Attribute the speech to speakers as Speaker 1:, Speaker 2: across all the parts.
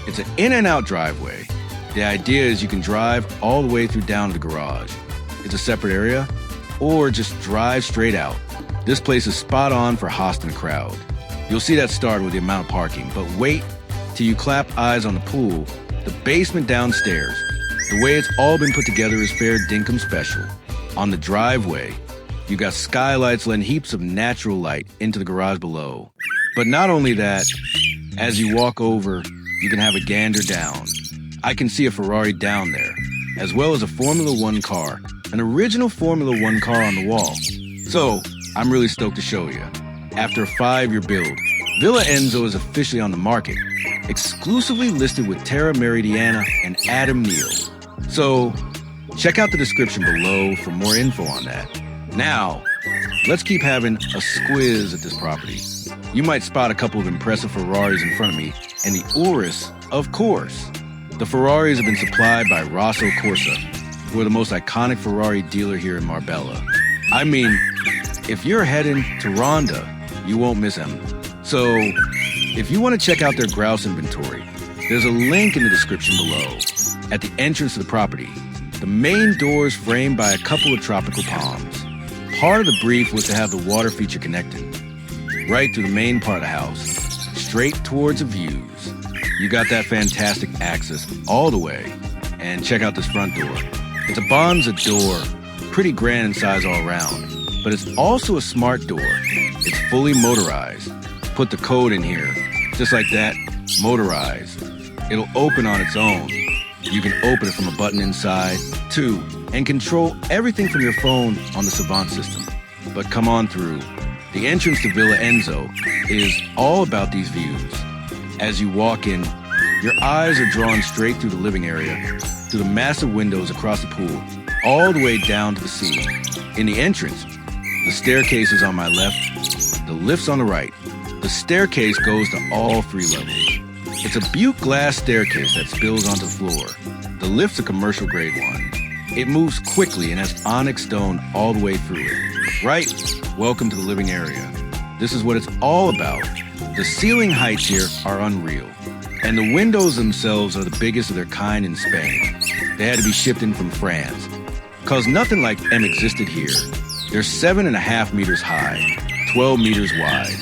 Speaker 1: It's an in and out driveway. The idea is you can drive all the way through down to the garage. It's a separate area, or just drive straight out. This place is spot on for hosting a crowd. You'll see that start with the amount of parking, but wait till you clap eyes on the pool, the basement downstairs. The way it's all been put together is fair dinkum special. On the driveway, you got skylights letting heaps of natural light into the garage below. But not only that, as you walk over, you can have a gander down. I can see a Ferrari down there, as well as a Formula One car, an original Formula One car on the wall. So, I'm really stoked to show you. After a 5-year build, Villa Enzo is officially on the market, exclusively listed with Tara Meridiana and Adam Neal. So, check out the description below for more info on that. Now, let's keep having a squiz at this property. You might spot a couple of impressive Ferraris in front of me, and the Urus, of course. The Ferraris have been supplied by Rosso Corsa, who are the most iconic Ferrari dealer here in Marbella. I mean, if you're heading to Ronda, you won't miss them. So, if you want to check out their grouse inventory, there's a link in the description below. At the entrance to the property, the main door is framed by a couple of tropical palms. Part of the brief was to have the water feature connected, right through the main part of the house, straight towards the views. You got that fantastic access all the way. And check out this front door. It's a Bonza door, pretty grand in size all around, but it's also a smart door. It's fully motorized. Put the code in here, just like that, motorized. It'll open on its own. You can open it from a button inside, too, and control everything from your phone on the Savant system. But come on through. The entrance to Villa Enzo is all about these views. As you walk in, your eyes are drawn straight through the living area, through the massive windows across the pool, all the way down to the sea. In the entrance, the staircase is on my left, the lift's on the right. The staircase goes to all 3 levels. It's a butte glass staircase that spills onto the floor. The lift's a commercial grade one. It moves quickly and has onyx stone all the way through it. Right? Welcome to the living area. This is what it's all about. The ceiling heights here are unreal. And the windows themselves are the biggest of their kind in Spain. They had to be shipped in from France. Cause nothing like them existed here. They're 7.5 meters high, 12 meters wide.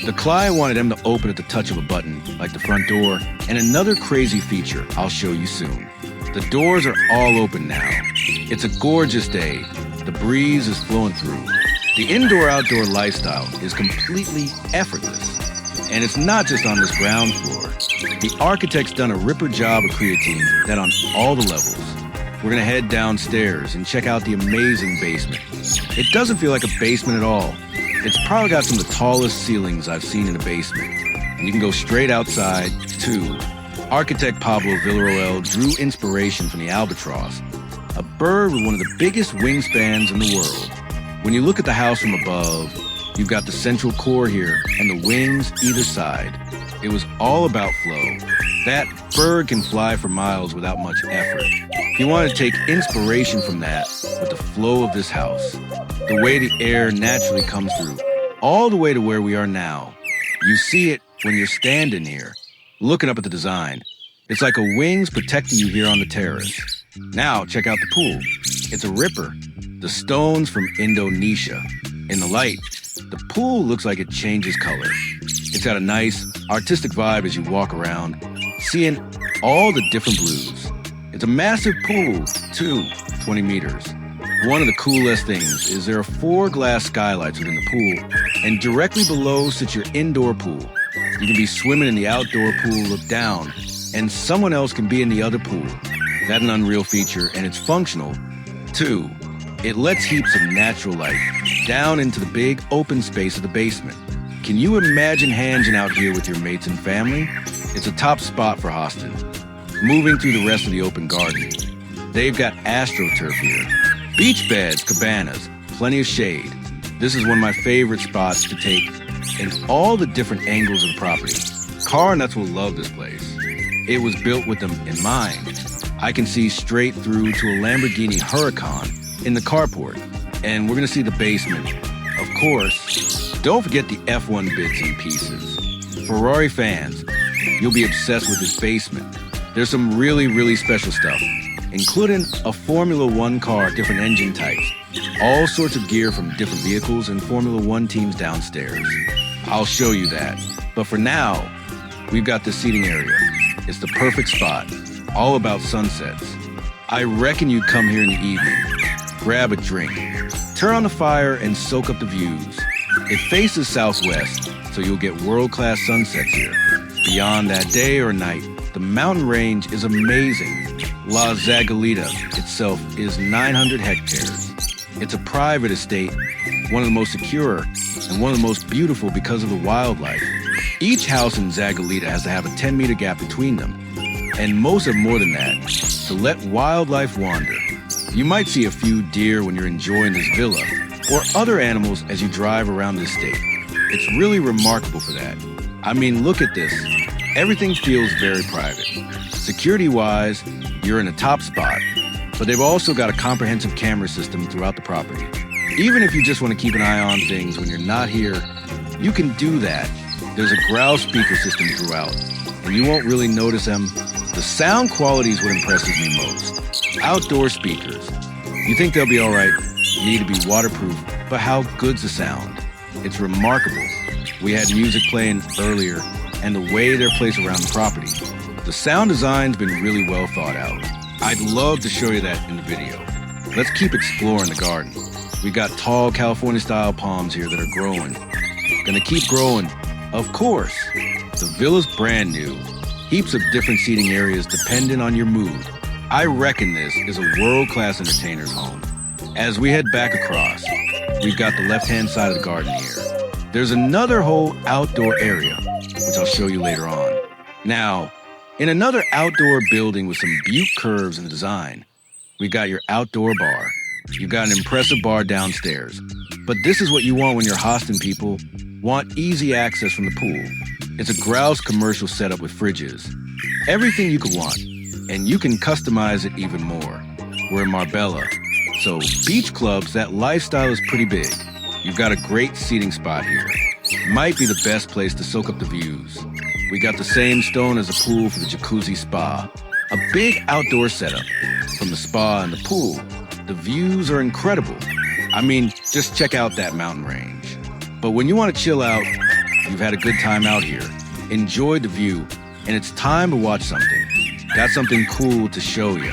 Speaker 1: The client wanted them to open at the touch of a button, like the front door, and another crazy feature I'll show you soon. The doors are all open now. It's a gorgeous day. The breeze is flowing through. The indoor-outdoor lifestyle is completely effortless. And it's not just on this ground floor. The architect's done a ripper job of creating that on all the levels. We're gonna head downstairs and check out the amazing basement. It doesn't feel like a basement at all. It's probably got some of the tallest ceilings I've seen in a basement. And you can go straight outside, too. Architect Pablo Villarroel drew inspiration from the albatross, a bird with one of the biggest wingspans in the world. When you look at the house from above, you've got the central core here and the wings either side. It was all about flow. That bird can fly for miles without much effort. If you want to take inspiration from that with the flow of this house, the way the air naturally comes through, all the way to where we are now. You see it when you're standing here, looking up at the design. It's like a wings protecting you here on the terrace. Now, check out the pool. It's a ripper. The stones from Indonesia. In the light, the pool looks like it changes color. It's got a nice, artistic vibe as you walk around, seeing all the different blues. It's a massive pool, too, 20 meters. One of the coolest things is there are 4 glass skylights within the pool, and directly below sits your indoor pool. You can be swimming in the outdoor pool, look down, and someone else can be in the other pool. That's an unreal feature, and it's functional, too. It lets heaps of natural light down into the big open space of the basement. Can you imagine hanging out here with your mates and family? It's a top spot for hosting. Moving through the rest of the open garden, they've got AstroTurf here. Beach beds, cabanas, plenty of shade. This is one of my favorite spots to take in all the different angles of the property. Car nuts will love this place. It was built with them in mind. I can see straight through to a Lamborghini Huracan in the carport. And we're gonna see the basement. Of course, don't forget the F1 bits and pieces. Ferrari fans, You'll be obsessed with this basement. There's some really special stuff, including a Formula One car, different engine types, all sorts of gear from different vehicles and Formula One teams downstairs. I'll show you that. But for now, we've got the seating area. It's the perfect spot, all about sunsets. I reckon you'd come here in the evening, grab a drink, turn on the fire and soak up the views. It faces southwest, so you'll get world-class sunsets here. Beyond that, day or night, the mountain range is amazing. La Zagalita itself is 900 hectares. It's a private estate, one of the most secure and one of the most beautiful because of the wildlife. Each house in Zagalita has to have a 10-meter gap between them, and most have more than that, to let wildlife wander. You might see a few deer when you're enjoying this villa, or other animals as you drive around the estate. It's really remarkable for that. I mean, look at this. Everything feels very private. Security-wise, you're in a top spot, but they've also got a comprehensive camera system throughout the property. Even if you just want to keep an eye on things when you're not here, you can do that. There's a growl speaker system throughout, and you won't really notice them. The sound quality is what impresses me most. Outdoor speakers. You think they'll be all right, you need to be waterproof, but how good's the sound? It's remarkable. We had music playing earlier, and the way they're placed around the property. The sound design's been really well thought out. I'd love to show you that in the video. Let's keep exploring the garden. We got tall California-style palms here that are growing. Gonna keep growing, of course. The villa's brand new. Heaps of different seating areas depending on your mood. I reckon this is a world-class entertainer's home. As we head back across, we've got the left-hand side of the garden here. There's another whole outdoor area, which I'll show you later on. Now, in another outdoor building with some beaut curves in the design, we got your outdoor bar. You've got an impressive bar downstairs. But this is what you want when you're hosting people. Want easy access from the pool. It's a grouse commercial setup with fridges. Everything you could want. And you can customize it even more. We're in Marbella. So beach clubs, that lifestyle is pretty big. You've got a great seating spot here. Might be the best place to soak up the views. We got the same stone as the pool for the jacuzzi spa. A big outdoor setup. From the spa and the pool, the views are incredible. I mean, just check out that mountain range. But when you want to chill out, you've had a good time out here, enjoy the view, and it's time to watch something. Got something cool to show you.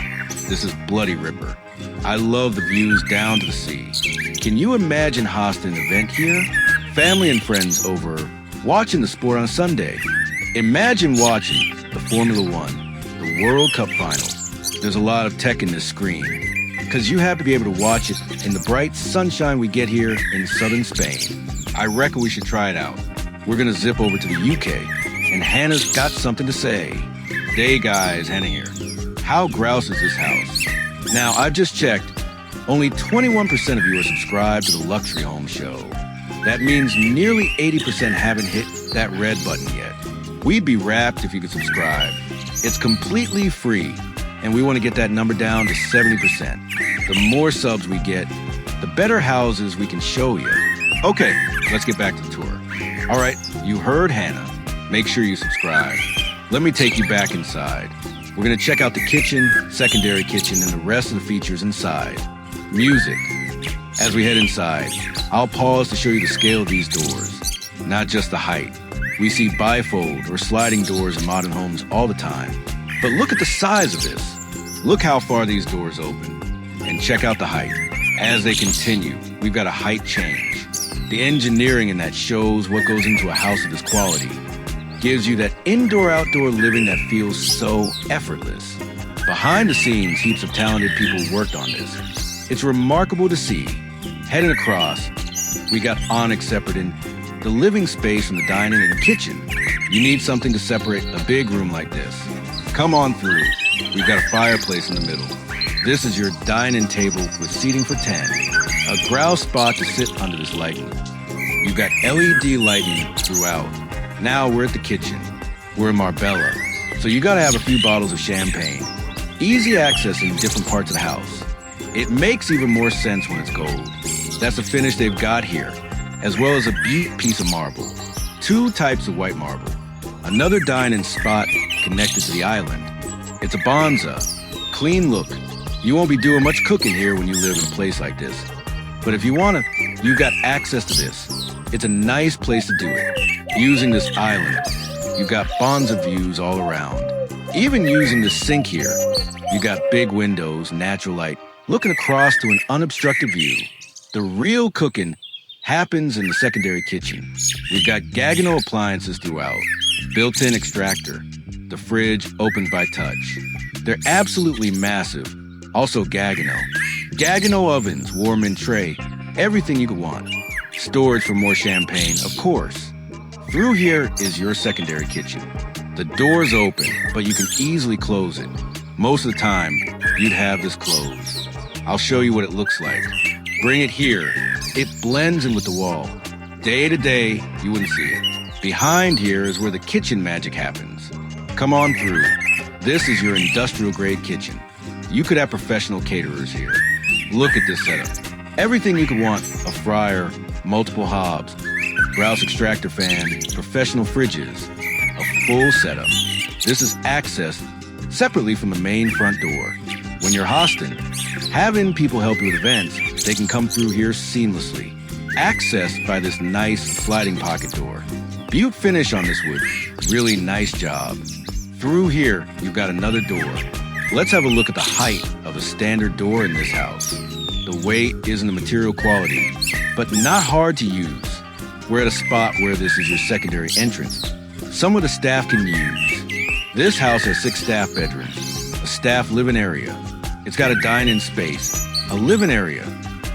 Speaker 1: This is Bloody Ripper. I love the views down to the sea. Can you imagine hosting an event here? Family and friends over, watching the sport on a Sunday. Imagine watching the Formula One, the World Cup Finals. There's a lot of tech in this screen, because you have to be able to watch it in the bright sunshine we get here in southern Spain. I reckon we should try it out. We're gonna zip over to the UK, and Hannah's got something to say. Hey guys, Hannah here. How grouse is this house? Now, I've just checked. Only 21% of you are subscribed to the Luxury Home Show. That means nearly 80% haven't hit that red button yet. We'd be wrapped if you could subscribe. It's completely free, and we want to get that number down to 70%. The more subs we get, the better houses we can show you. Okay, let's get back to the tour. All right, you heard Hannah. Make sure you subscribe. Let me take you back inside. We're gonna check out the kitchen, secondary kitchen, and the rest of the features inside. Music. As we head inside, I'll pause to show you the scale of these doors, not just the height. We see bifold or sliding doors in modern homes all the time. But look at the size of this. Look how far these doors open. And check out the height. As they continue, we've got a height change. The engineering in that shows what goes into a house of this quality. Gives you that indoor-outdoor living that feels so effortless. Behind the scenes, heaps of talented people worked on this. It's remarkable to see. Heading across, we got onyx separating the living space from the dining and kitchen. You need something to separate a big room like this. Come on through. We've got a fireplace in the middle. This is your dining table with seating for 10. A grouse spot to sit under this lighting. You've got LED lighting throughout. Now we're at the kitchen. We're in Marbella, so you gotta have a few bottles of champagne. Easy access in different parts of the house. It makes even more sense when it's gold. That's the finish they've got here, as well as a beaut piece of marble. Two types of white marble. Another dine-in spot connected to the island. It's a bonza. Clean look. You won't be doing much cooking here when you live in a place like this. But if you want to, you've got access to this. It's a nice place to do it. Using this island, you've got bonza views all around. Even using the sink here, you got big windows, natural light, looking across to an unobstructed view. The real cooking happens in the secondary kitchen. We've got Gaggenau appliances throughout. Built-in extractor. The fridge opens by touch. They're absolutely massive. Also Gaggenau. Gaggenau ovens, warm in tray. Everything you could want. Storage for more champagne, of course. Through here is your secondary kitchen. The door's open, but you can easily close it. Most of the time, you'd have this closed. I'll show you what it looks like. Bring it here. It blends in with the wall. Day to day, you wouldn't see it. Behind here is where the kitchen magic happens. Come on through. This is your industrial-grade kitchen. You could have professional caterers here. Look at this setup. Everything you could want. A fryer, multiple hobs, grouse extractor fan, professional fridges, a full setup. This is accessed separately from the main front door. When you're hosting, having people help you with events, they can come through here seamlessly. Accessed by this nice sliding pocket door. Butte finish on this wood. Really nice job. Through here, you've got another door. Let's have a look at the height of a standard door in this house. The weight isn't the material quality, but not hard to use. We're at a spot where this is your secondary entrance. Some of the staff can use. This house has 6 staff bedrooms, a staff living area. It's got a dine-in space, a living area.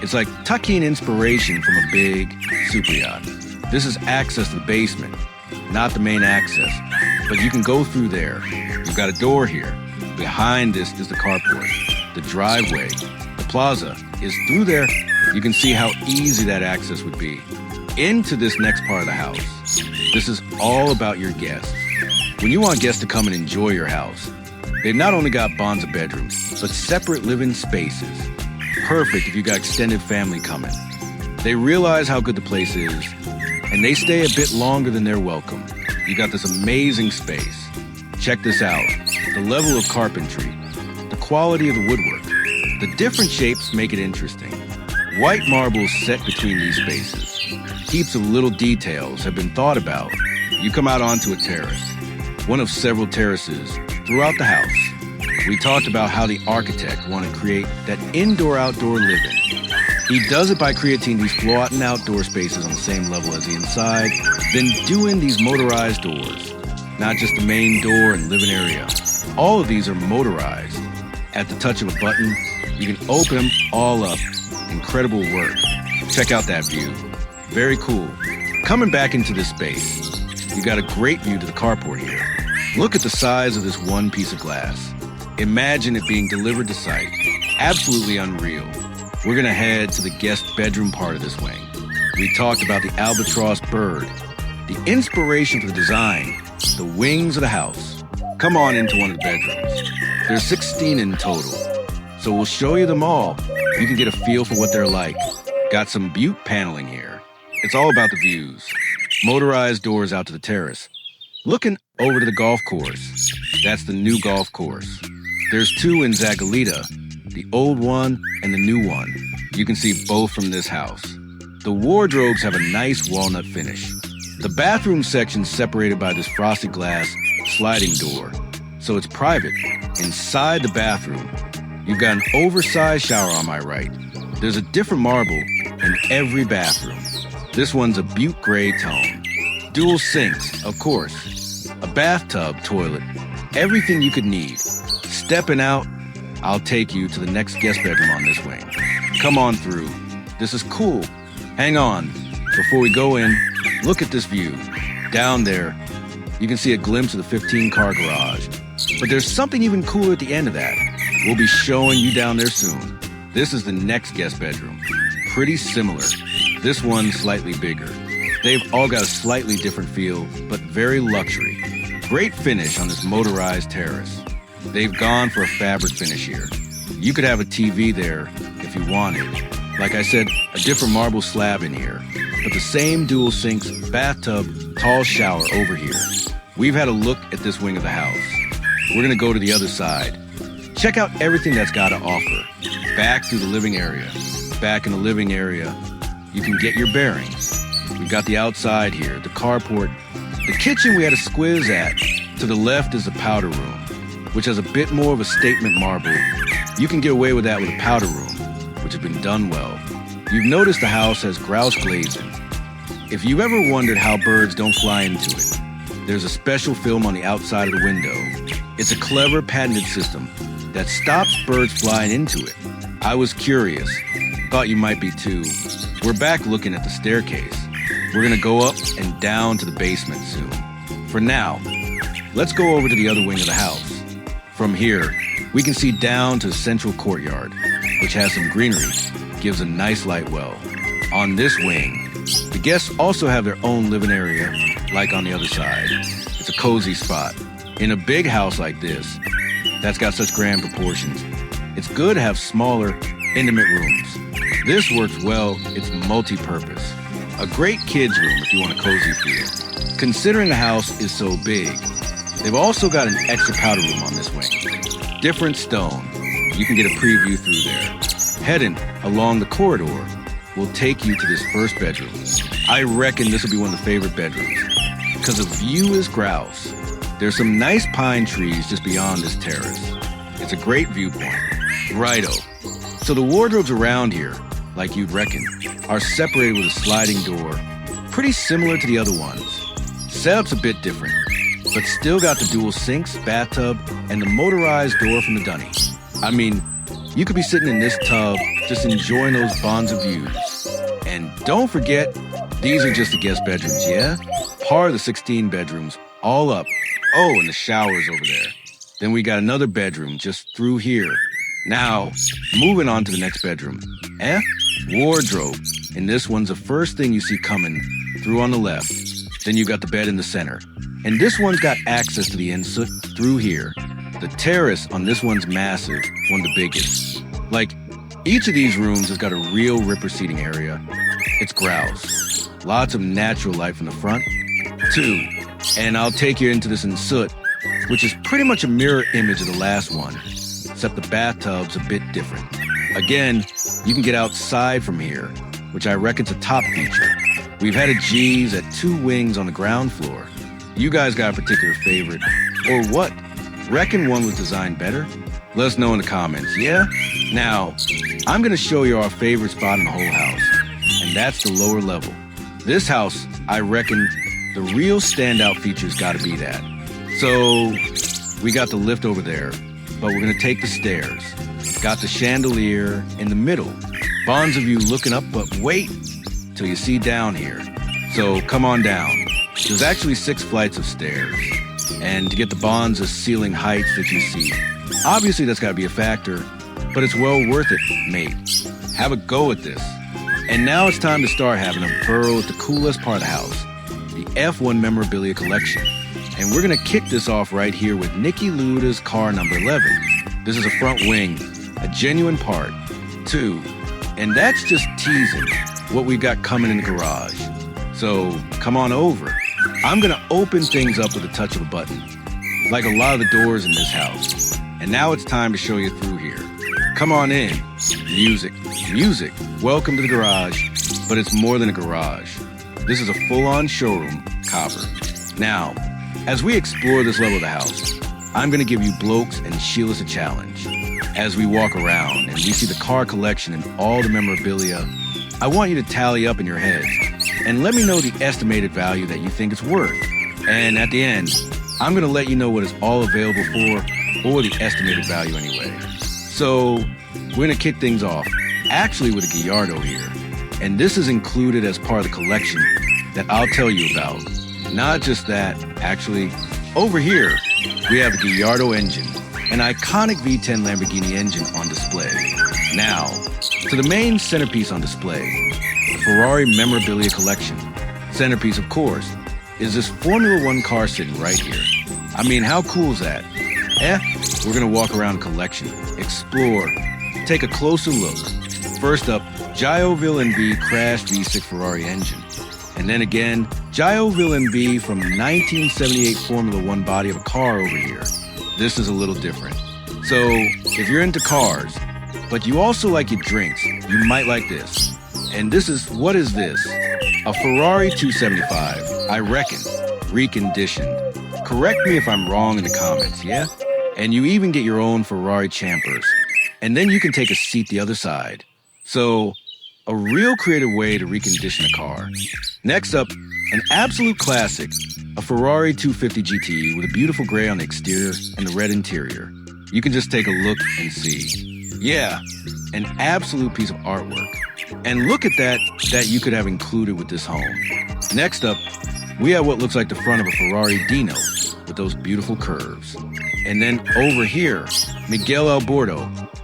Speaker 1: It's like tucking inspiration from a big super yacht. This is access to the basement, not the main access, but you can go through there. You've got a door here. Behind this is the carport, the driveway. The plaza is through there. You can see how easy that access would be. Into this next part of the house. This is all about your guests. When you want guests to come and enjoy your house, they've not only got bonza bedrooms, but separate living spaces. Perfect if you got extended family coming. They realize how good the place is, and they stay a bit longer than they're welcome. You got this amazing space. Check this out. The level of carpentry, the quality of the woodwork, the different shapes make it interesting. White marble set between these spaces. Heaps of little details have been thought about. You come out onto a terrace, one of several terraces throughout the house. We talked about how the architect wanted to create that indoor-outdoor living. He does it by creating these flow-out and outdoor spaces on the same level as the inside, then doing these motorized doors. Not just the main door and living area. All of these are motorized. At the touch of a button, you can open them all up. Incredible work. Check out that view. Very cool. Coming back into this space, you got a great view to the carport here. Look at the size of this one piece of glass. Imagine it being delivered to site. Absolutely unreal. We're gonna head to the guest bedroom part of this wing. We talked about the albatross bird, the inspiration for the design, the wings of the house. Come on into one of the bedrooms. There's 16 in total, so we'll show you them all. You can get a feel for what they're like. Got some Butte paneling here. It's all about the views. Motorized doors out to the terrace. Looking over to the golf course. That's the new golf course. There's 2 in Zagalita, the old one and the new one. You can see both from this house. The wardrobes have a nice walnut finish. The bathroom section's separated by this frosted glass sliding door, so it's private. Inside the bathroom, you've got an oversized shower on my right. There's a different marble in every bathroom. This one's a Butte gray tone. Dual sinks, of course. A bathtub, toilet, everything you could need. Stepping out, I'll take you to the next guest bedroom on this wing. Come on through. This is cool. Hang on. Before we go in, look at this view. Down there, you can see a glimpse of the 15-car garage. But there's something even cooler at the end of that. We'll be showing you down there soon. This is the next guest bedroom. Pretty similar. This one's slightly bigger. They've all got a slightly different feel, but very luxury. Great finish on this motorized terrace. They've gone for a fabric finish here. You could have a TV there if you wanted. Like I said, a different marble slab in here, but the same dual sinks, bathtub, tall shower over here. we've had a look at this wing of the house. We're gonna go to the other side. Check out everything that's got to offer. Back through the living area. Back in the living area, you can get your bearings. We've got the outside here, the carport. The kitchen we had a squiz at. To the left is the powder room, which has a bit more of a statement marble. You can get away with that with a powder room, which has been done well. You've noticed the house has grouse glazing. If you've ever wondered how birds don't fly into it, there's a special film on the outside of the window. It's a clever patented system that stops birds flying into it. I was curious. Thought you might be too. We're back looking at the staircase. We're gonna go up and down to the basement soon. For now, let's go over to the other wing of the house. From here, we can see down to the central courtyard, which has some greenery, gives a nice light well. On this wing, the guests also have their own living area, like on the other side. It's a cozy spot. In a big house like this, that's got such grand proportions, it's good to have smaller, intimate rooms. This works well, it's multi-purpose. A great kids' room if you want a cozy feel. Considering the house is so big, they've also got an extra powder room on this wing. Different stone. You can get a preview through there. Heading along the corridor will take you to this first bedroom. I reckon this will be one of the favorite bedrooms, because the view is grouse. There's some nice pine trees just beyond this terrace. It's a great viewpoint. Righto. So the wardrobes around here, like you'd reckon, are separated with a sliding door, pretty similar to the other ones. Setup's a bit different, but still got the dual sinks, bathtub, and the motorized door from the dunny. I mean, you could be sitting in this tub, just enjoying those bonds of views. And don't forget, these are just the guest bedrooms, yeah? Part of the 16 bedrooms, all up. Oh, and the shower's over there. Then we got another bedroom just through here. Now, moving on to the next bedroom. Wardrobe. And this one's the first thing you see coming through on the left. Then you got the bed in the center. And this one's got access to the inset through here. The terrace on this one's massive, one of the biggest. Like, each of these rooms has got a real ripper seating area. It's grouse. Lots of natural light from the front, too. And I'll take you into this inset, which is pretty much a mirror image of the last one, except the bathtub's a bit different. Again, you can get outside from here, which I reckon's a top feature. We've had a G's at 2 wings on the ground floor. You guys got a particular favorite, or what? Reckon one was designed better? Let us know in the comments, yeah? Now, I'm gonna show you our favorite spot in the whole house, and that's the lower level. This house, I reckon, the real standout feature's gotta be that. So, we got the lift over there, but we're gonna take the stairs. Got the chandelier in the middle. Bonds of you looking up, but wait till you see down here. So come on down. There's actually 6 flights of stairs. And to get the bonds of ceiling heights that you see, obviously that's gotta be a factor, but it's well worth it, mate. Have a go at this. And now it's time to start having a burrow at the coolest part of the house, the F1 memorabilia collection. And we're gonna kick this off right here with Niki Lauda's car number 11. This is a front wing, a genuine part, too. And that's just teasing what we've got coming in the garage. So come on over. I'm gonna open things up with a touch of a button, like a lot of the doors in this house. And now it's time to show you through here. Come on in. Music. Music. Welcome to the garage. But it's more than a garage. This is a full-on showroom, copper. Now, as we explore this level of the house, I'm gonna give you blokes and Sheila's a challenge. As we walk around and we see the car collection and all the memorabilia, I want you to tally up in your heads and let me know the estimated value that you think it's worth. And at the end, I'm gonna let you know what it's all available for, or the estimated value anyway. So we're gonna kick things off, actually with a Gallardo here. And this is included as part of the collection that I'll tell you about. Not just that, actually, over here, we have the Gallardo engine, an iconic V10 Lamborghini engine on display. Now, to the main centerpiece on display, the Ferrari memorabilia collection. Centerpiece, of course, is this Formula One car sitting right here. I mean, how cool is that? We're gonna walk around the collection, explore, take a closer look. First up, Giovinazzi crashed V6 Ferrari engine. And then again, Gio MB from 1978 Formula One body of a car over here. This is a little different. So, if you're into cars, but you also like your drinks, you might like this. And what is this? A Ferrari 275, I reckon, reconditioned. Correct me if I'm wrong in the comments, yeah? And you even get your own Ferrari Champers. And then you can take a seat the other side. So, a real creative way to recondition a car. Next up, an absolute classic, a Ferrari 250 GT with a beautiful gray on the exterior and the red interior. You can just take a look and see. Yeah, an absolute piece of artwork. And look at that you could have included with this home. Next up, we have what looks like the front of a Ferrari Dino with those beautiful curves. And then over here, Miguel Albordo,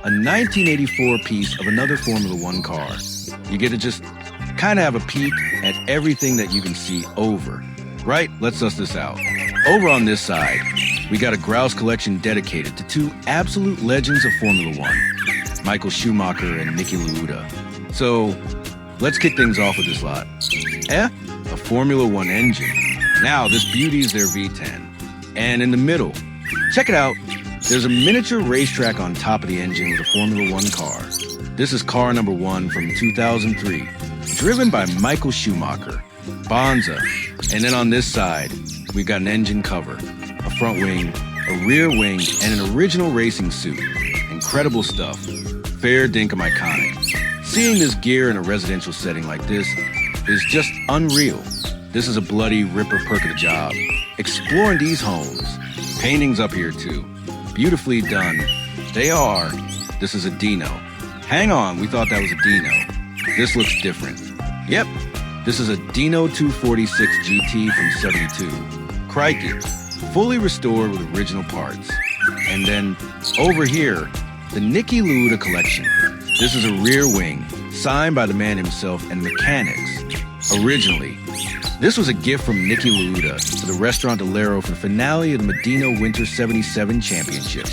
Speaker 1: a 1984 piece of another Formula One car. You get to just kind of have a peek at everything that you can see over. Right? Let's suss this out. Over on this side, we got a grouse collection dedicated to two absolute legends of Formula One, Michael Schumacher and Niki Lauda. So, let's kick things off with this lot. A Formula One engine. Now, this beauty is their V10. And in the middle, check it out, there's a miniature racetrack on top of the engine with a Formula One car. This is car number 1 from 2003, driven by Michael Schumacher, Bonza. And then on this side, we've got an engine cover, a front wing, a rear wing, and an original racing suit. Incredible stuff. Fair dinkum iconic. Seeing this gear in a residential setting like this is just unreal. This is a bloody ripper perk of the job. Exploring these homes. Paintings up here too. Beautifully done. They are. This is a Dino. Hang on, we thought that was a Dino. This looks different. Yep, this is a Dino 246 GT from 72. Crikey, fully restored with original parts. And then over here, the Niki Lauda collection. This is a rear wing, signed by the man himself and mechanics. Originally, this was a gift from Niki Lauda to the Restaurant Delero for the finale of the Medina Winter 77 Championship.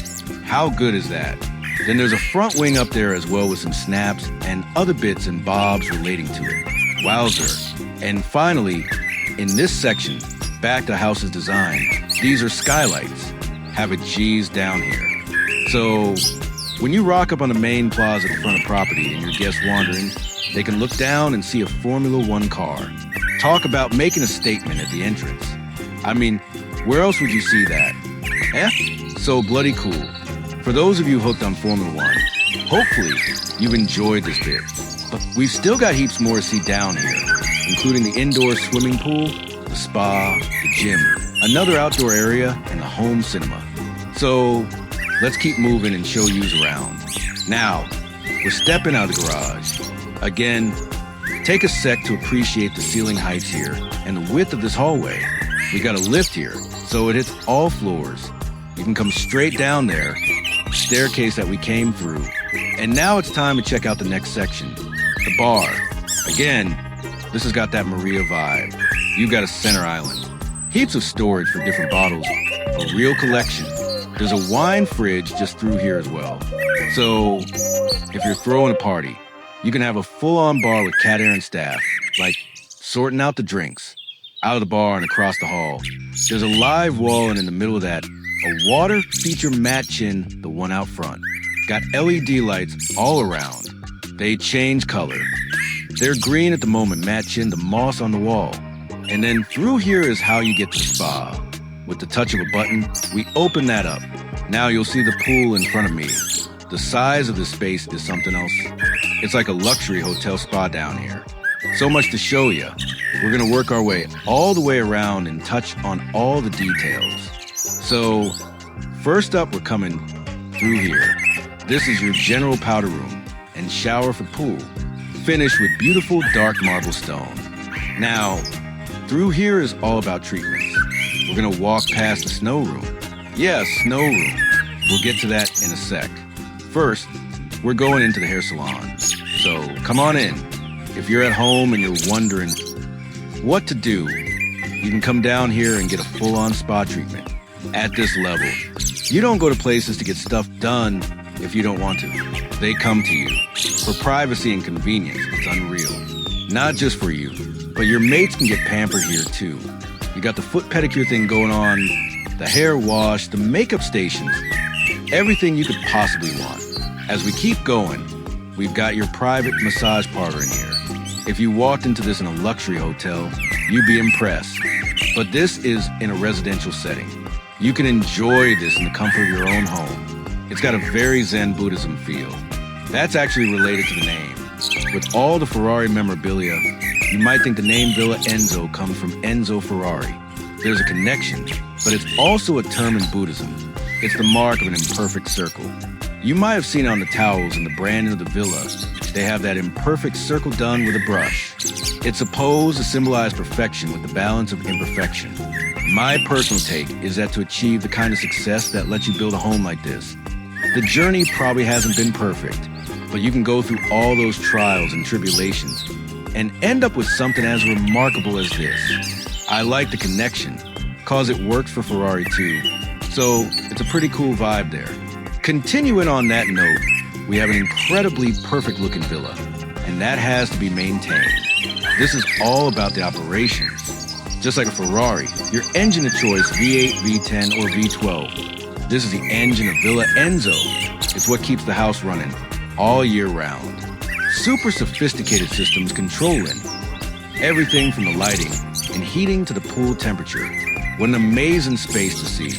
Speaker 1: How good is that? Then there's a front wing up there as well with some snaps and other bits and bobs relating to it. Wowzer. And finally, in this section, back to house's design, these are skylights. Have a G's down here. So, when you rock up on the main plaza at the front of property and your guests wandering, they can look down and see a Formula One car. Talk about making a statement at the entrance. I mean, where else would you see that? So bloody cool. For those of you hooked on Formula One, hopefully you've enjoyed this bit. But we've still got heaps more to see down here, including the indoor swimming pool, the spa, the gym, another outdoor area, and the home cinema. So let's keep moving and show yous around. Now, we're stepping out of the garage. Again, take a sec to appreciate the ceiling heights here and the width of this hallway. We got a lift here, so it hits all floors. You can come straight down there, the staircase that we came through. And now it's time to check out the next section, the bar. Again, this has got that Maria vibe. You've got a center island. Heaps of storage for different bottles. A real collection. There's a wine fridge just through here as well. So, if you're throwing a party, you can have a full-on bar with cat air and staff, like sorting out the drinks. Out of the bar and across the hall, there's a live wall, and in the middle of that, a water feature matching the one out front. Got LED lights all around. They change color. They're green at the moment, matching the moss on the wall. And then through here is how you get to the spa. With the touch of a button, we open that up. Now you'll see the pool in front of me. The size of this space is something else. It's like a luxury hotel spa down here. So much to show you. We're gonna work our way all the way around and touch on all the details. So, first up, we're coming through here. This is your general powder room and shower for pool, finished with beautiful dark marble stone. Now, through here is all about treatments. We're gonna walk past the snow room. Yeah, snow room. We'll get to that in a sec. First, we're going into the hair salon. So come on in. If you're at home and you're wondering what to do, you can come down here and get a full-on spa treatment at this level. You don't go to places to get stuff done if you don't want to. They come to you. For privacy and convenience, it's unreal. Not just for you, But your mates can get pampered here too. You got the foot pedicure thing going on, the hair wash, the makeup stations, everything you could possibly want. As we keep going, we've got your private massage parlor in here. If you walked into this in a luxury hotel, you'd be impressed. But this is in a residential setting. You can enjoy this in the comfort of your own home. It's got a very Zen Buddhism feel. That's actually related to the name. With all the Ferrari memorabilia, you might think the name Villa Enzo comes from Enzo Ferrari. There's a connection, but it's also a term in Buddhism. It's the mark of an imperfect circle. You might have seen it on the towels and the branding of the villa. They have that imperfect circle done with a brush. It's supposed to symbolize perfection with the balance of imperfection. My personal take is that to achieve the kind of success that lets you build a home like this, the journey probably hasn't been perfect, but you can go through all those trials and tribulations and end up with something as remarkable as this. I like the connection, cause it works for Ferrari too. So it's a pretty cool vibe there. Continuing on that note, we have an incredibly perfect looking villa, and that has to be maintained. This is all about the operation. Just like a Ferrari, your engine of choice, V8, V10, or V12. This is the engine of Villa Enzo. It's what keeps the house running all year round. Super sophisticated systems controlling everything from the lighting and heating to the pool temperature. What an amazing space to see.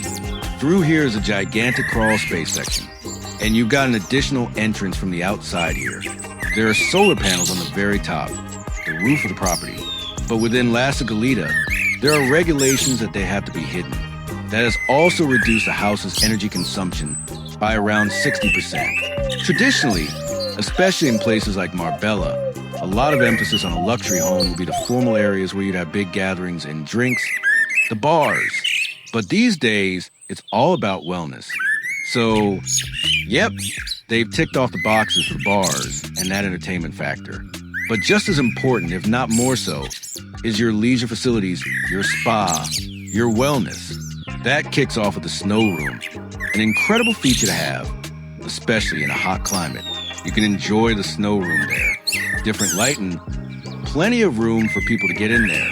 Speaker 1: Through here is a gigantic crawl space section, and you've got an additional entrance from the outside here. There are solar panels on the very top, the roof of the property. But within La Sigalita, there are regulations that they have to be hidden. That has also reduced the house's energy consumption by around 60%. Traditionally, especially in places like Marbella, a lot of emphasis on a luxury home will be the formal areas where you'd have big gatherings and drinks, the bars. But these days, it's all about wellness. So, yep, they've ticked off the boxes for bars and that entertainment factor. But just as important, if not more so, is your leisure facilities, your spa, your wellness. That kicks off with the snow room, an incredible feature to have, especially in a hot climate. You can enjoy the snow room there. Different lighting, plenty of room for people to get in there.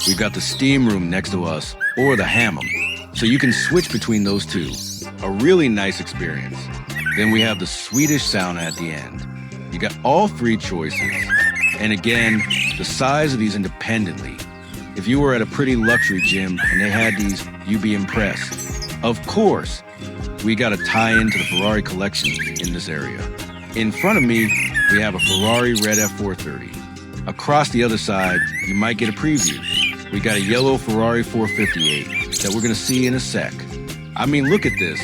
Speaker 1: We've got the steam room next to us, or the hammam, so you can switch between those two. A really nice experience. Then we have the Swedish sauna at the end. You got all three choices. And again, the size of these independently. If you were at a pretty luxury gym and they had these, you'd be impressed. Of course, we got to tie into the Ferrari collection in this area. In front of me, we have a Ferrari red F430. Across the other side, you might get a preview. We got a yellow Ferrari 458 that we're going to see in a sec. I mean, look at this.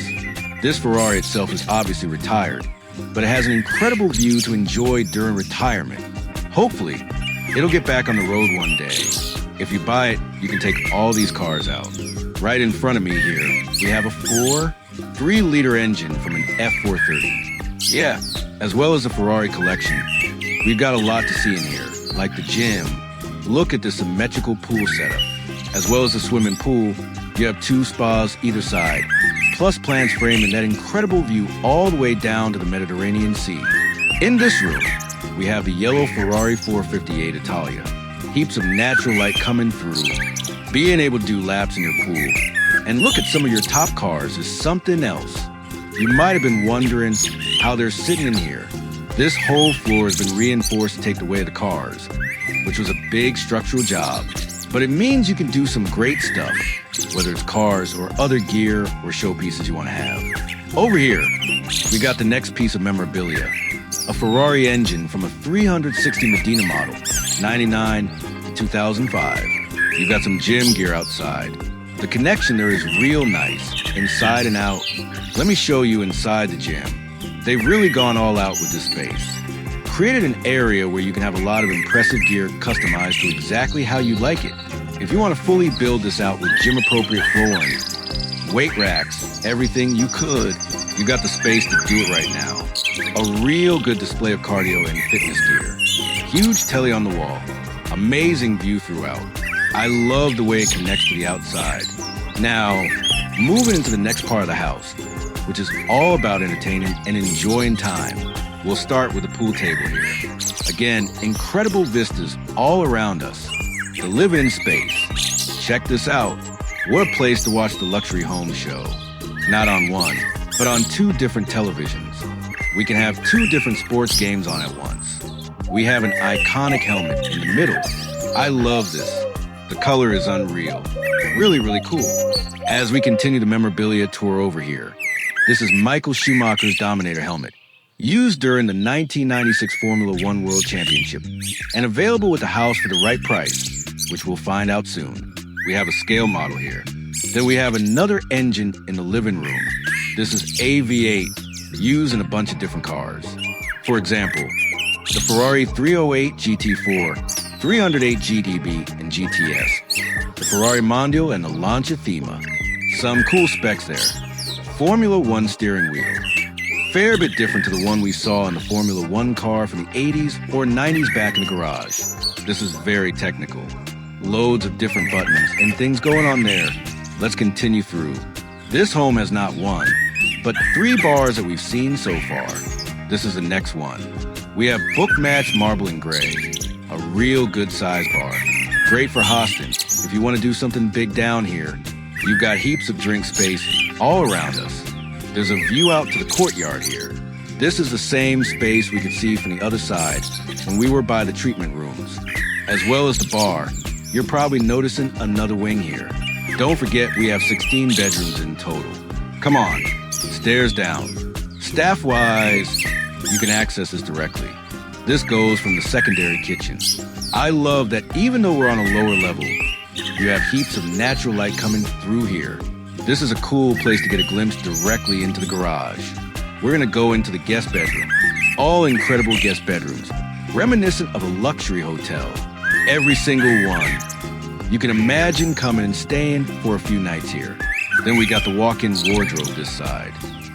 Speaker 1: This Ferrari itself is obviously retired, but it has an incredible view to enjoy during retirement. Hopefully, it'll get back on the road one day. If you buy it, you can take all these cars out. Right in front of me here, we have a 3-liter engine from an F430. Yeah, as well as the Ferrari collection. We've got a lot to see in here, like the gym. Look at the symmetrical pool setup. As well as the swimming pool, you have 2 spas either side, plus plants framing that incredible view all the way down to the Mediterranean Sea. In this room, we have the yellow Ferrari 458 Italia. Heaps of natural light coming through, being able to do laps in your pool. And look at some of your top cars is something else. You might have been wondering how they're sitting in here. This whole floor has been reinforced to take the weight of the cars, which was a big structural job. But it means you can do some great stuff, whether it's cars or other gear or showpieces you want to have. Over here, we got the next piece of memorabilia. A Ferrari engine from a 360 Medina model, 99 to 2005. You've got some gym gear outside. The connection there is real nice, inside and out. Let me show you inside the gym. They've really gone all out with this space. Created an area where you can have a lot of impressive gear customized to exactly how you like it. If you want to fully build this out with gym-appropriate flooring, weight racks, everything you could, you got the space to do it right now. A real good display of cardio and fitness gear. Huge telly on the wall. Amazing view throughout. I love the way it connects to the outside. Now, moving into the next part of the house, which is all about entertaining and enjoying time. We'll start with the pool table here. Again, incredible vistas all around us. the live-in space. Check this out. What a place to watch the luxury home show. Not on one, but on two different televisions. We can have two different sports games on at once. We have an iconic helmet in the middle. I love this. The color is unreal. Really, really cool. As we continue the memorabilia tour over here, this is Michael Schumacher's Dominator helmet, used during the 1996 Formula One World Championship, and available with the house for the right price, which we'll find out soon. We have a scale model here. Then we have another engine in the living room. This is AV8, used in a bunch of different cars. For example, the Ferrari 308 GT4, 308 GTB, and GTS, the Ferrari Mondial, and the Lancia Thema. Some cool specs there. Formula One steering wheel. Fair bit different to the one we saw in the Formula One car from the 80s or 90s back in the garage. This is very technical. Loads of different buttons and things going on there. Let's continue through. This home has not one, but 3 bars that we've seen so far. This is the next one. We have book-matched marble in gray, a real good size bar. Great for hosting. If you want to do something big down here, you've got heaps of drink space all around us. There's a view out to the courtyard here. This is the same space we could see from the other side when we were by the treatment rooms. As well as the bar, you're probably noticing another wing here. Don't forget we have 16 bedrooms in total. Come on, stairs down. Staff-wise, you can access this directly. This goes from the secondary kitchen. I love that even though we're on a lower level, you have heaps of natural light coming through here. This is a cool place to get a glimpse directly into the garage. We're gonna go into the guest bedroom. All incredible guest bedrooms, reminiscent of a luxury hotel. Every single one. You can imagine coming and staying for a few nights here. Then we got the walk-in wardrobe this side.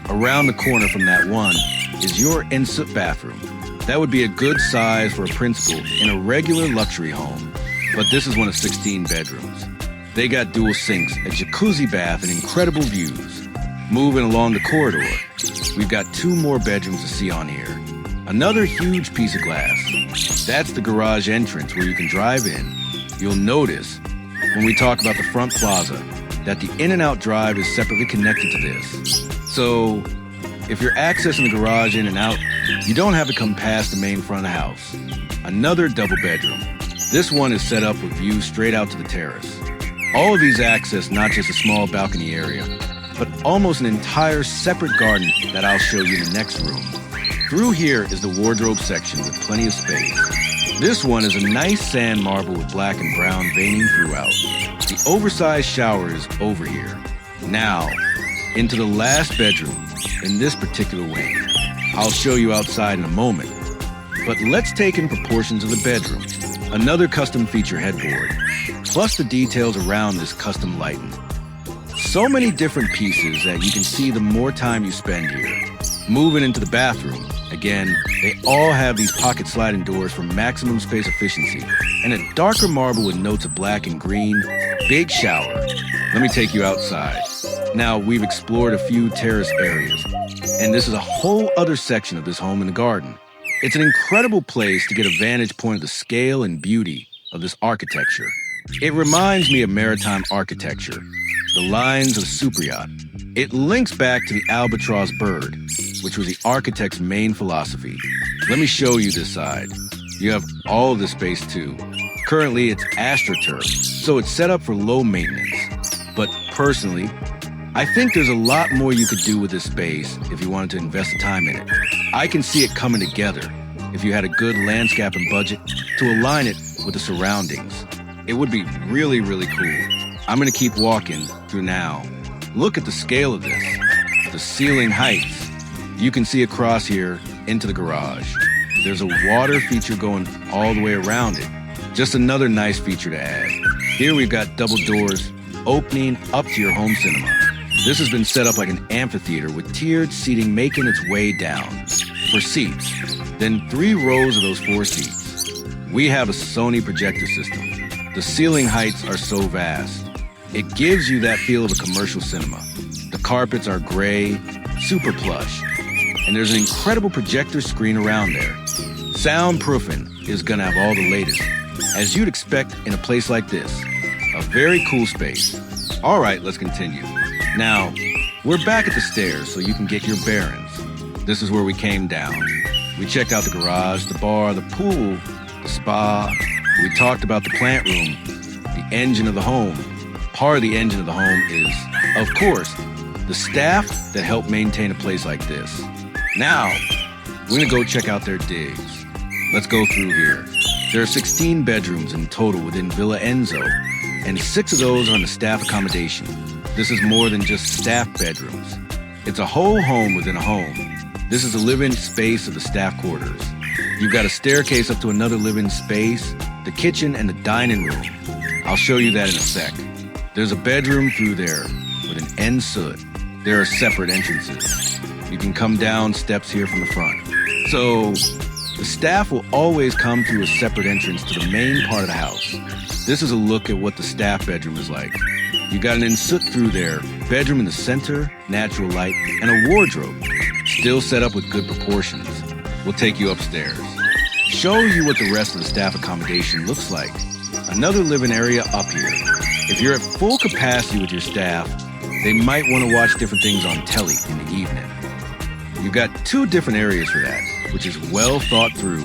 Speaker 1: Around the corner from that one is your ensuite bathroom. That would be a good size for a principal in a regular luxury home. But this is one of 16 bedrooms. They got dual sinks, a jacuzzi bath, and incredible views. Moving along the corridor, we've got 2 more bedrooms to see on here. Another huge piece of glass. That's the garage entrance where you can drive in. You'll notice, when we talk about the front plaza, that the in and out drive is separately connected to this. So, if you're accessing the garage in and out, you don't have to come past the main front of the house. Another double bedroom. This one is set up with views straight out to the terrace. All of these access not just a small balcony area, but almost an entire separate garden that I'll show you in the next room. Through here is the wardrobe section with plenty of space. This one is a nice sand marble with black and brown veining throughout. The oversized shower is over here. Now, into the last bedroom in this particular wing. I'll show you outside in a moment. But let's take in proportions of the bedroom. Another custom feature headboard, plus the details around this custom lighting. So many different pieces that you can see the more time you spend here. Moving into the bathroom, again, they all have these pocket sliding doors for maximum space efficiency, and a darker marble with notes of black and green. Big shower. Let me take you outside. Now, we've explored a few terrace areas, and this is a whole other section of this home in the garden. It's an incredible place to get a vantage point of the scale and beauty of this architecture. It reminds me of maritime architecture, the lines of a superyacht. It links back to the albatross bird, which was the architect's main philosophy. Let me show you this side. You have all of the space too. Currently, it's astroturf, so it's set up for low maintenance. But personally, I think there's a lot more you could do with this space if you wanted to invest the time in it. I can see it coming together if you had a good landscaping budget to align it with the surroundings. It would be really, really cool. I'm gonna keep walking through now. Look at the scale of this. The ceiling heights. You can see across here into the garage. There's a water feature going all the way around it. Just another nice feature to add. Here we've got double doors opening up to your home cinema. This has been set up like an amphitheater with tiered seating making its way down. For seats, then 3 rows of those 4 seats. We have a Sony projector system. The ceiling heights are so vast. It gives you that feel of a commercial cinema. The carpets are gray, super plush, and there's an incredible projector screen around there. Soundproofing is gonna have all the latest. as you'd expect in a place like this. A very cool space. All right, let's continue. Now, we're back at the stairs so you can get your bearings. This is where we came down. We checked out the garage, the bar, the pool, the spa. We talked about the plant room, the engine of the home. Part of the engine of the home is, of course, the staff that help maintain a place like this. Now, we're gonna go check out their digs. Let's go through here. There are 16 bedrooms in total within Villa Enzo, and 6 of those are in the staff accommodation. This is more than just staff bedrooms. It's a whole home within a home. This is the living space of the staff quarters. You've got a staircase up to another living space, the kitchen, and the dining room. I'll show you that in a sec. There's a bedroom through there with an ensuite. There are separate entrances. You can come down steps here from the front. So, the staff will always come through a separate entrance to the main part of the house. This is a look at what the staff bedroom is like. You got an ensuite through there, bedroom in the center, natural light, and a wardrobe. Still set up with good proportions. We'll take you upstairs. Show you what the rest of the staff accommodation looks like. Another living area up here. If you're at full capacity with your staff, they might want to watch different things on telly in the evening. You've got 2 different areas for that, which is well thought through.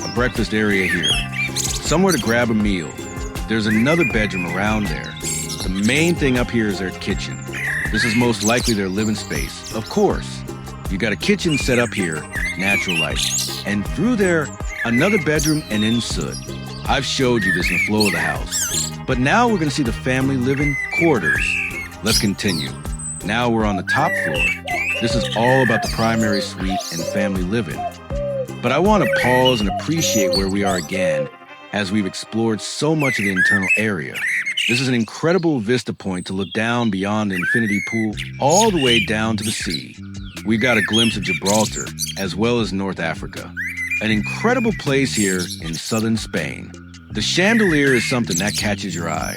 Speaker 1: A breakfast area here. Somewhere to grab a meal. There's another bedroom around there. The main thing up here is their kitchen. This is most likely their living space, of course. You got a kitchen set up here, natural light. And through there, another bedroom and ensuite. I've showed you this in the flow of the house. But now we're gonna see the family living quarters. Let's continue. Now we're on the top floor. This is all about the primary suite and family living. But I want to pause and appreciate where we are again, as we've explored so much of the internal area. This is an incredible vista point to look down beyond the infinity pool all the way down to the sea. We got a glimpse of Gibraltar, as well as North Africa. An incredible place here in southern Spain. The chandelier is something that catches your eye.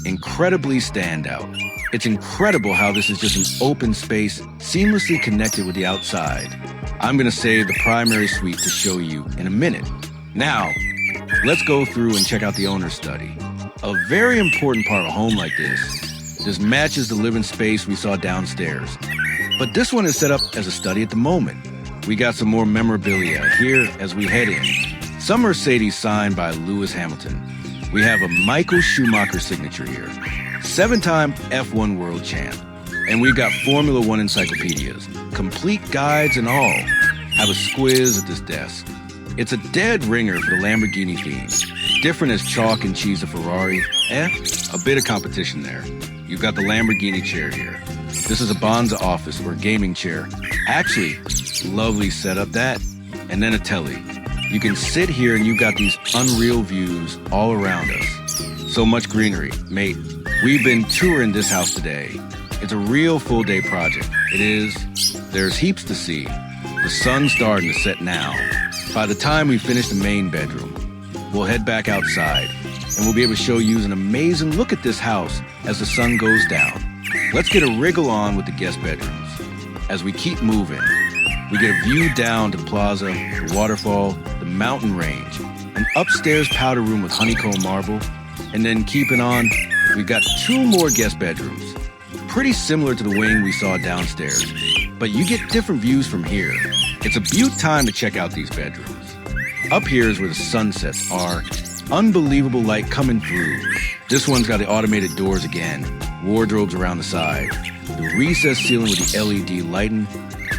Speaker 1: Incredibly standout. It's incredible how this is just an open space seamlessly connected with the outside. I'm gonna save the primary suite to show you in a minute. Now, let's go through and check out the owner's study. A very important part of a home like this matches the living space we saw downstairs. But this one is set up as a study at the moment. We got some more memorabilia here as we head in. Some Mercedes signed by Lewis Hamilton. We have a Michael Schumacher signature here. 7-time F1 world champ. And we've got Formula One encyclopedias, complete guides and all. Have a squiz at this desk. It's a dead ringer for the Lamborghini theme. Different as chalk and cheese of Ferrari. A bit of competition there. You've got the Lamborghini chair here. This is a Bonza office or a gaming chair. Actually, lovely setup that. And then a telly. You can sit here and you've got these unreal views all around us. So much greenery. Mate, we've been touring this house today. It's a real full day project. It is. There's heaps to see. The sun's starting to set now. By the time we finish the main bedroom, we'll head back outside and we'll be able to show you an amazing look at this house as the sun goes down. Let's get a wriggle on with the guest bedrooms. As we keep moving, we get a view down to the plaza, the waterfall, the mountain range, an upstairs powder room with honeycomb marble, and then keeping on, we've got 2 more guest bedrooms. Pretty similar to the wing we saw downstairs, but you get different views from here. It's a beaut time to check out these bedrooms. Up here is where the sunsets are. Unbelievable light coming through. This one's got the automated doors again, wardrobes around the side, the recessed ceiling with the LED lighting,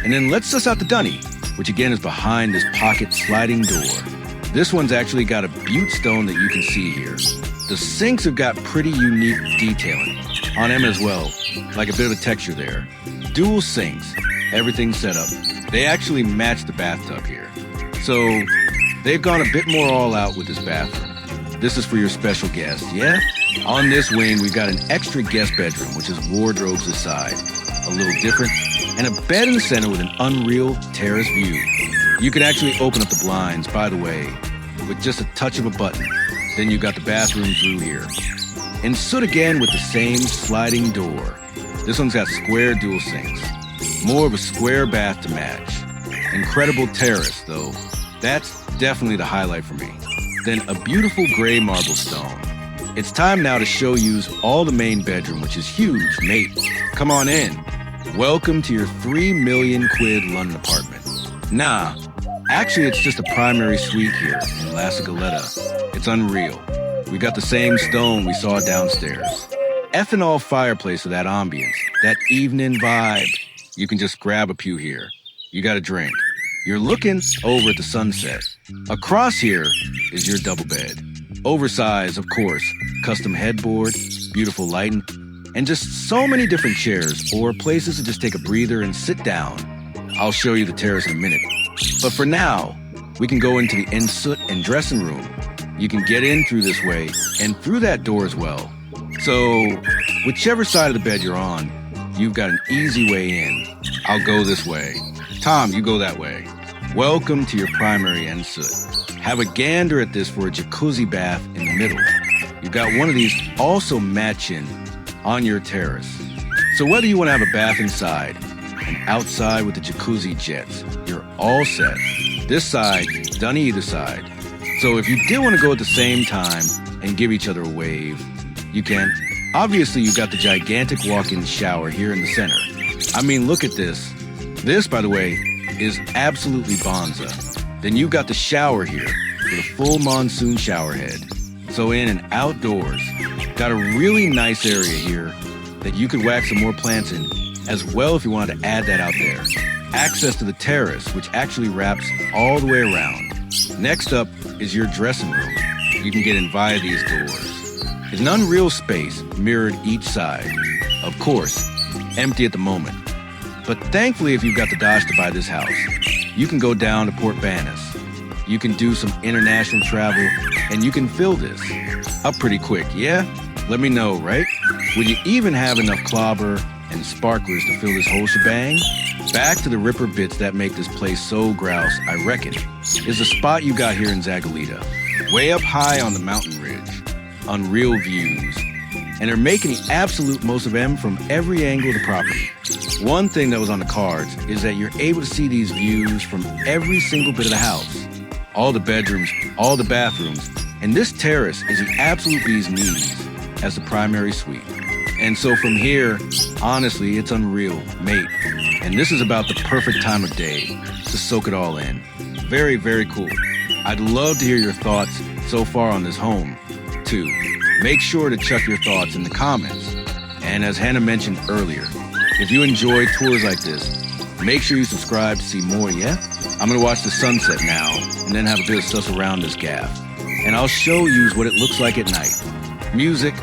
Speaker 1: and then let's suss out the dunny, which again is behind this pocket sliding door. This one's actually got a butte stone that you can see here. The sinks have got pretty unique detailing on them as well, like a bit of a texture there. Dual sinks, everything set up. They actually match the bathtub here. So they've gone a bit more all out with this bathroom. This is for your special guest, yeah? On this wing, we've got an extra guest bedroom, which is wardrobes aside, a little different, and a bed in the center with an unreal terrace view. You can actually open up the blinds, by the way, with just a touch of a button. Then you've got the bathroom through here. And soot again with the same sliding door. This one's got square dual sinks. More of a square bath to match. Incredible terrace, though. That's definitely the highlight for me. then a beautiful gray marble stone. It's time now to show you all the main bedroom, which is huge, mate. Come on in. Welcome to your 3 million quid London apartment. Nah, actually it's just a primary suite here in La Galetta. It's unreal. We got the same stone we saw downstairs. Effing all fireplace with that ambience, that evening vibe. You can just grab a pew here. You got a drink. You're looking over at the sunset. Across here is your double bed. Oversized, of course, custom headboard, beautiful lighting, and just so many different chairs or places to just take a breather and sit down. I'll show you the terrace in a minute. But for now, we can go into the ensuite and dressing room. You can get in through this way and through that door as well. So, whichever side of the bed you're on, you've got an easy way in. I'll go this way. Tom, you go that way. Welcome to your primary ensuite. Have a gander at this for a jacuzzi bath in the middle. You've got one of these also matching on your terrace. So whether you want to have a bath inside and outside with the jacuzzi jets, you're all set. This side, done either side. So if you did want to go at the same time and give each other a wave, you can. Obviously, you've got the gigantic walk-in shower here in the center. I mean, look at this. This, by the way, is absolutely bonza. Then you've got the shower here with a full monsoon shower head. So in and outdoors, got a really nice area here that you could whack some more plants in as well if you wanted to add that out there. Access to the terrace, which actually wraps all the way around. Next up is your dressing room. You can get in via these doors. It's an unreal space mirrored each side. Of course, empty at the moment. But thankfully, if you've got the dosh to buy this house, you can go down to Port Banus. You can do some international travel, and you can fill this up pretty quick, yeah? Let me know, right? Would you even have enough clobber and sparklers to fill this whole shebang? Back to the ripper bits that make this place so grouse, I reckon, is the spot you got here in Zagalita. Way up high on the mountain ridge. Unreal views. And they're making the absolute most of them from every angle of the property. One thing that was on the cards is that you're able to see these views from every single bit of the house. All the bedrooms, all the bathrooms, and this terrace is the absolute bee's knees as the primary suite. And so from here, honestly, it's unreal, mate. And this is about the perfect time of day to soak it all in. Very, very cool. I'd love to hear your thoughts so far on this home, too. Make sure to chuck your thoughts in the comments. And as Hannah mentioned earlier, if you enjoy tours like this, make sure you subscribe to see more, yeah? I'm gonna watch the sunset now and then have a bit of suss around this gaff. And I'll show you what it looks like at night. Music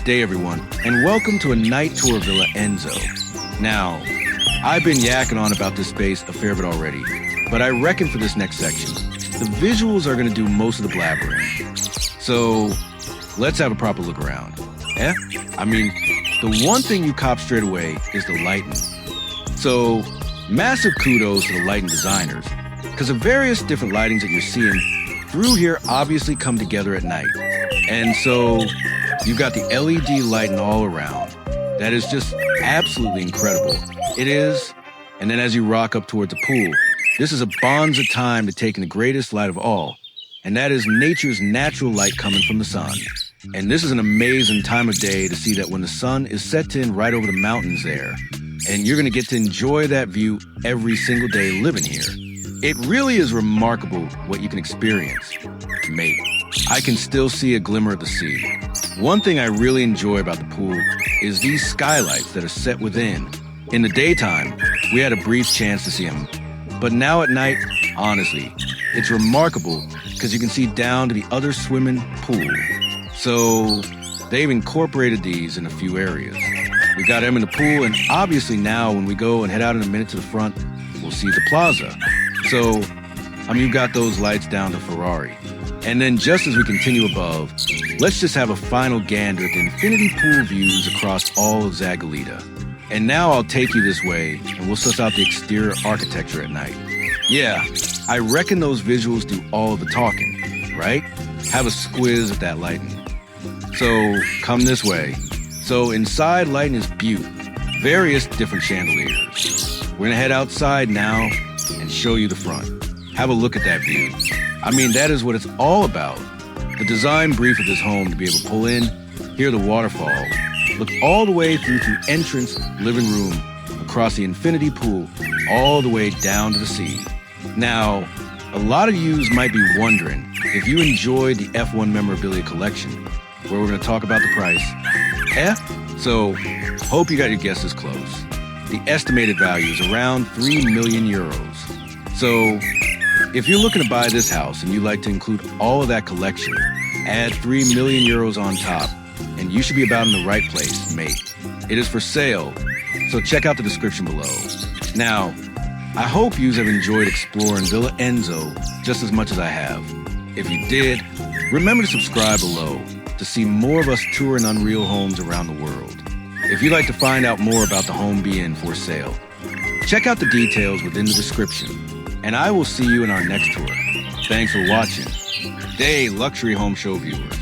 Speaker 1: day everyone, and welcome to a night tour Villa Enzo. Now, I've been yakking on about this space a fair bit already, but I reckon for this next section, the visuals are gonna do most of the blabbering. So, let's have a proper look around. Yeah? I mean, the one thing you cop straight away is the lighting. So, massive kudos to the lighting designers, because the various different lightings that you're seeing through here obviously come together at night. And so, you've got the LED lighting all around. That is just absolutely incredible. It is. And then as you rock up toward the pool, this is a bonza time to take in the greatest light of all, and that is nature's natural light coming from the sun. And this is an amazing time of day to see that when the sun is set in right over the mountains there, and you're going to get to enjoy that view every single day living here. It really is remarkable what you can experience. Mate, I can still see a glimmer of the sea. One thing I really enjoy about the pool is these skylights that are set within. In the daytime, we had a brief chance to see them. But now at night, honestly, it's remarkable because you can see down to the other swimming pool. So they've incorporated these in a few areas. We got them in the pool, and obviously now when we go and head out in a minute to the front, we'll see the plaza. So, you've got those lights down to Ferrari. And then just as we continue above, let's just have a final gander at the infinity pool views across all of Zagalita. And now I'll take you this way, and we'll suss out the exterior architecture at night. Yeah, I reckon those visuals do all of the talking, right? Have a squiz at that lighting. So, come this way. So inside lighting is beaut, various different chandeliers. We're gonna head outside now and show you the front. Have a look at that view. I mean, that is what it's all about. The design brief of this home to be able to pull in, hear the waterfall, look all the way through to entrance, living room, across the infinity pool, all the way down to the sea. Now, a lot of yous might be wondering if you enjoyed the F1 memorabilia collection, where we're going to talk about the price. So, hope you got your guesses close. The estimated value is around 3 million euros. So, if you're looking to buy this house and you'd like to include all of that collection, add 3 million euros on top, and you should be about in the right place, mate. It is for sale, so check out the description below. Now, I hope you have enjoyed exploring Villa Enzo just as much as I have. If you did, remember to subscribe below to see more of us touring unreal homes around the world. If you'd like to find out more about the home being for sale, check out the details within the description, and I will see you in our next tour. Thanks for watching. Good day, Luxury Home Show viewers.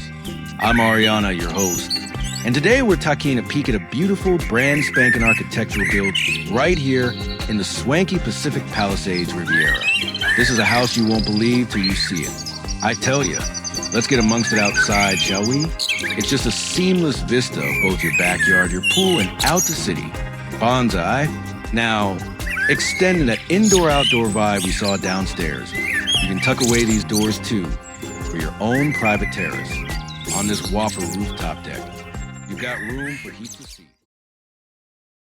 Speaker 1: I'm Ariana, your host, and today we're taking a peek at a beautiful brand spanking architectural build right here in the swanky Pacific Palisades Riviera. This is a house you won't believe till you see it. I tell you, let's get amongst it outside, shall we? It's just a seamless vista of both your backyard, your pool, and out to city. Bonsai. Now, extending that indoor-outdoor vibe we saw downstairs, you can tuck away these doors too for your own private terrace on this Whopper rooftop deck. You've got room for heaps of seats.